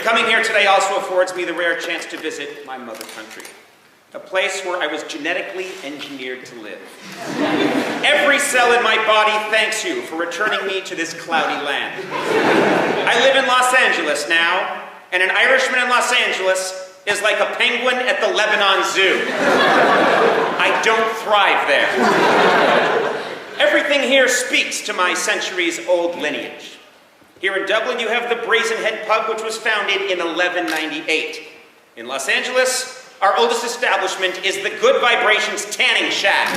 coming here today also affords me the rare chance to visit my mother country, a place where I was genetically engineered to live. Every cell in my body thanks you for returning me to this cloudy land. I live in Los Angeles now, and an Irishman in Los Angeles is like a penguin at the Lebanon Zoo. I don't thrive there. Everything here speaks to my centuries-old lineage. Here in Dublin, you have the Brazen Head Pub, which was founded in 1198. In Los Angeles, our oldest establishment is the Good Vibrations Tanning Shack,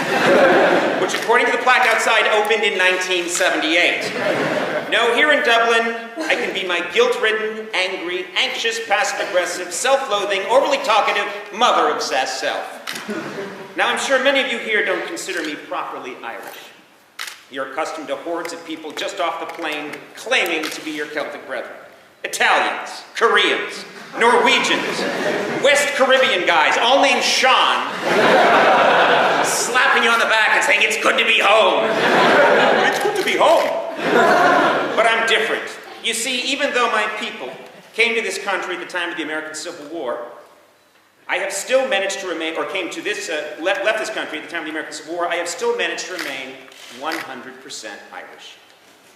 which, according to the plaque outside, opened in 1978. No, here in Dublin, I can be my guilt-ridden, angry, anxious, passive-aggressive, self-loathing, overly talkative, mother-obsessed self. Now, I'm sure many of you here don't consider me properly Irish. You're accustomed to hordes of people just off the plane claiming to be your Celtic brethren. Italians, Koreans, Norwegians, West Caribbean guys, all named Sean, slapping you on the back and saying, "It's good to be home." It's good to be home. But I'm different. You see, even though my people came to this country at the time of the American Civil War, I have still managed to remain, or came to this, left this country at the time of the American Civil War, I have still managed to remain 100% Irish.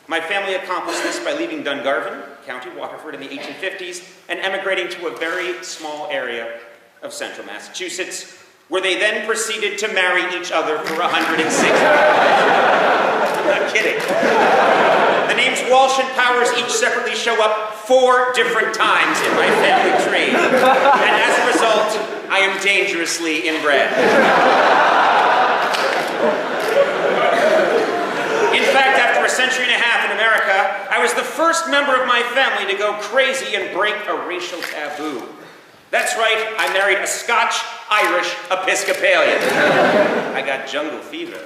My family accomplished this by leaving Dungarvan, County Waterford, in the 1850s and emigrating to a very small area of central Massachusetts, where they then proceeded to marry each other for 106 years. I'm not kidding. The names Walsh and Powers each separately show up 4 different times in my family tree. And as a result, I am dangerously inbred. In fact, after a century and a half in America, I was the first member of my family to go crazy and break a racial taboo. That's right, I married a Scotch-Irish Episcopalian. I got jungle fever.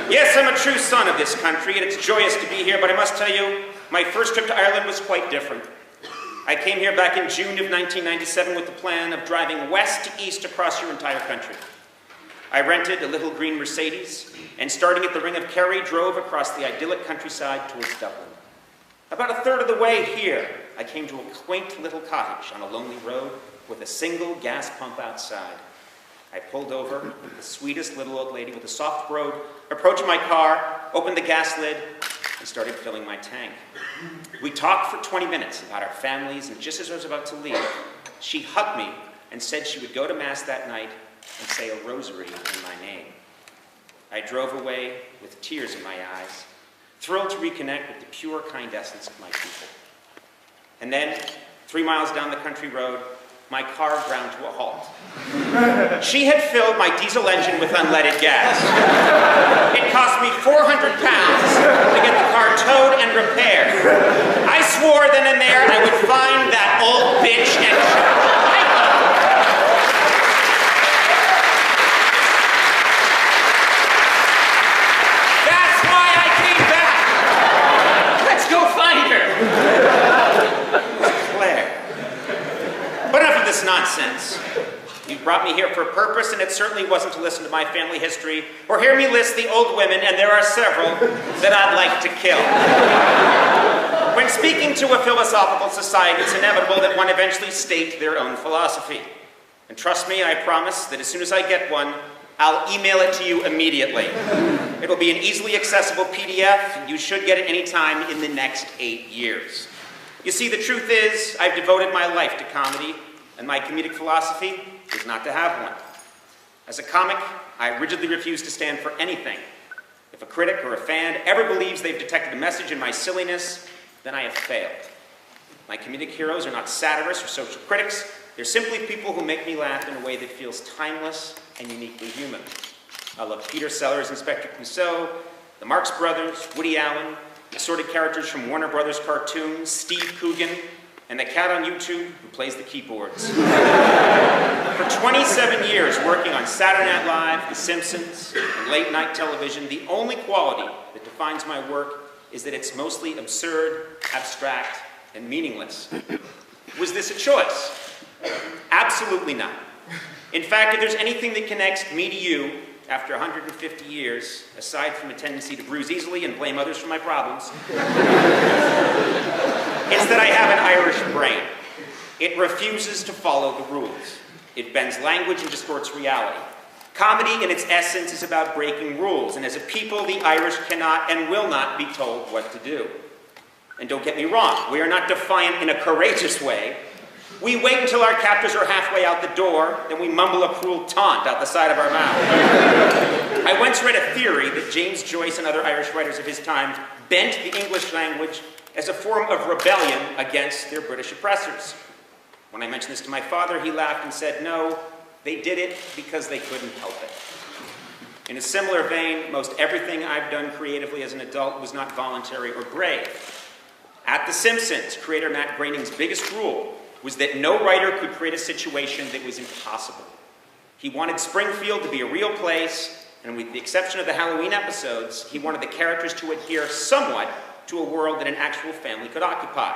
Yes, I'm a true son of this country, and it's joyous to be here, but I must tell you, my first trip to Ireland was quite different. I came here back in June of 1997 with the plan of driving west to east across your entire country. I rented a little green Mercedes, and starting at the Ring of Kerry, drove across the idyllic countryside towards Dublin. About a third of the way here, I came to a quaint little cottage on a lonely road with a single gas pump outside. I pulled over with the sweetest little old lady with a soft brogue, approached my car, opened the gas lid, and started filling my tank. We talked for 20 minutes about our families, and just as I was about to leave, she hugged me and said she would go to Mass that night and say a rosary in my name. I drove away with tears in my eyes, thrilled to reconnect with the pure, kind essence of my people. And then, 3 miles down the country road, my car ground to a halt. She had filled my diesel engine with unleaded gas. It cost me 400 pounds to get the car towed and repaired. I swore then and there I would find that old bitch and that's why I came back. Let's go find her. Claire. But enough of this nonsense. You brought me here for a purpose, and it certainly wasn't to listen to my family history or hear me list the old women, and there are several, that I'd like to kill. When speaking to a philosophical society, it's inevitable that one eventually state their own philosophy. And trust me, I promise that as soon as I get one, I'll email it to you immediately. It will be an easily accessible PDF, and you should get it any time in the next 8 years. You see, the truth is, I've devoted my life to comedy, and my comedic philosophy is not to have one. As a comic, I rigidly refuse to stand for anything. If a critic or a fan ever believes they've detected a message in my silliness, then I have failed. My comedic heroes are not satirists or social critics. They're simply people who make me laugh in a way that feels timeless and uniquely human. I love Peter Sellers' Inspector Clouseau, the Marx Brothers, Woody Allen, the assorted characters from Warner Brothers cartoons, Steve Coogan, and the cat on YouTube who plays the keyboards. For 27 years working on Saturday Night Live, The Simpsons, and late night television, the only quality that defines my work is that it's mostly absurd, abstract, and meaningless. Was this a choice? Absolutely not. In fact, if there's anything that connects me to you, after 150 years, aside from a tendency to bruise easily and blame others for my problems, it's that I have an Irish brain. It refuses to follow the rules. It bends language and distorts reality. Comedy, in its essence, is about breaking rules, and as a people, the Irish cannot and will not be told what to do. And don't get me wrong, we are not defiant in a courageous way. We wait until our captors are halfway out the door, then we mumble a cruel taunt out the side of our mouth. I once read a theory that James Joyce and other Irish writers of his time bent the English language as a form of rebellion against their British oppressors. When I mentioned this to my father, he laughed and said, no, they did it because they couldn't help it. In a similar vein, most everything I've done creatively as an adult was not voluntary or brave. At The Simpsons, creator Matt Groening's biggest rule was that no writer could create a situation that was impossible. He wanted Springfield to be a real place, and with the exception of the Halloween episodes, he wanted the characters to adhere somewhat to a world that an actual family could occupy.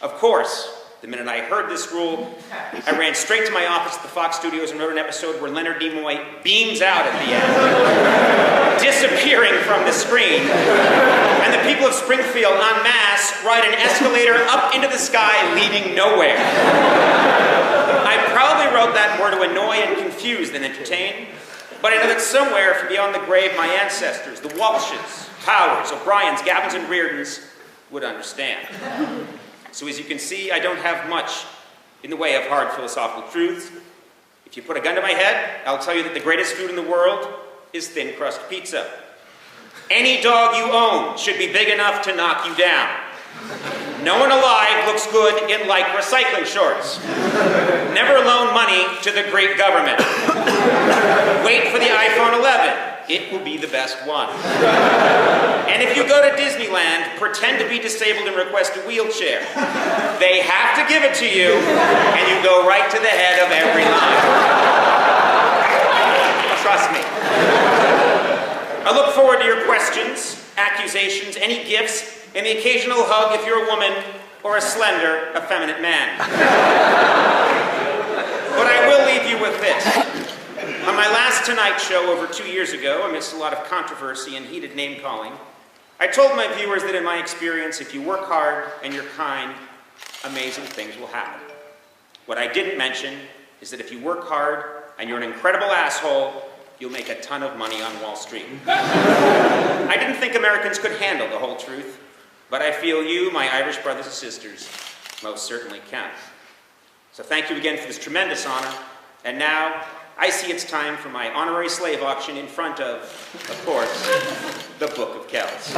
Of course, the minute I heard this rule, I ran straight to my office at the Fox Studios and wrote an episode where Leonard Nimoy beams out at the end, disappearing from the screen, and the people of Springfield en masse ride an escalator up into the sky, leading nowhere. I probably wrote that more to annoy and confuse than entertain, but I know that somewhere from beyond the grave, my ancestors, the Walshes, Powers, O'Briens, Gavins, and Reardons, would understand. So as you can see, I don't have much in the way of hard philosophical truths. If you put a gun to my head, I'll tell you that the greatest food in the world is thin crust pizza. Any dog you own should be big enough to knock you down. No one alive looks good in Lycra cycling shorts. Never loan money to the great government. Wait for the iPhone 11. It will be the best one. And if you go to Disneyland, pretend to be disabled and request a wheelchair. They have to give it to you, and you go right to the head of every line. Trust me. I look forward to your questions, accusations, any gifts, and the occasional hug if you're a woman or a slender, effeminate man. But I will leave you with this. On my last Tonight Show over 2 years ago, amidst a lot of controversy and heated name-calling, I told my viewers that in my experience, if you work hard and you're kind, amazing things will happen. What I didn't mention is that if you work hard and you're an incredible asshole, you'll make a ton of money on Wall Street. I didn't think Americans could handle the whole truth, but I feel you, my Irish brothers and sisters, most certainly can. So thank you again for this tremendous honor, and now, I see it's time for my honorary slave auction in front of course, the Book of Kells.